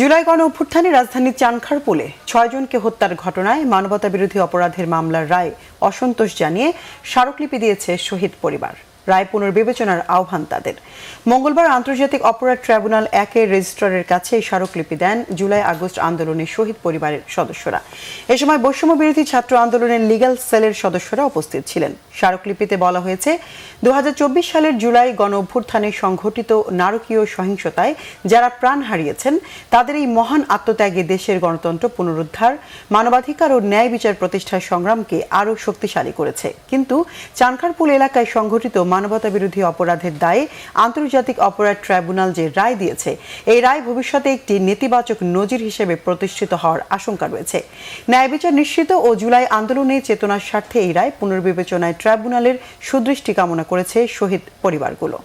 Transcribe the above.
জুলাই গণ অভ্যুত্থানে রাজধানীর চানখারপুলে ৬ জনকে হত্যার ঘটনায় মানবতাবিরোধী অপরাধের মামলার রায় অসন্তোষ জানিয়ে স্মারকলিপি দিয়েছে শহীদ পরিবার। রায় পুনর্বিবেচনার আহ্বান তাদের। মঙ্গলবার আন্তর্জাতিক অপরাধ ট্রাইব্যুনাল ১-এর রেজিস্ট্রারের কাছে এই স্মারকলিপি দেন জুলাই আগস্ট আন্দোলনের শহীদ পরিবারের সদস্যরা। এ সময় বৈষম্য বিরোধী ছাত্র আন্দোলনের লিগ্যাল সেলের সদস্যরা উপস্থিত ছিলেন। স্মারকলিপিতে বলা হয়েছে, ২০২৪ সালের জুলাই গণ অভ্যুত্থানে সংঘটিত নারকীয় সহিংসতায় যারা প্রাণ হারিয়েছেন তাদের এই মহান আত্মত্যাগে দেশের গণতন্ত্র পুনরুদ্ধার, মানবাধিকার ও ন্যায় বিচার প্রতিষ্ঠার সংগ্রামকে আরও শক্তিশালী করেছে। কিন্তু চানখারপুল এলাকায় সংঘটিত মানবতাবিরোধী অপরাধের দায়ে আন্তর্জাতিক অপরাধ ট্রাইব্যুনাল যে রায় দিয়েছে, এই রায় ভবিষ্যতে একটি নেতিবাচক নজির হিসেবে প্রতিষ্ঠিত হওয়ার আশঙ্কা রয়েছে। ন্যায় বিচার নিশ্চিত ও জুলাই আন্দোলনে চেতনার স্বার্থে এই রায় পুনর্বিবেচনায় ট্রাইব্যুনালের সুদৃষ্টি কামনা করেছে শহীদ পরিবারগুলো।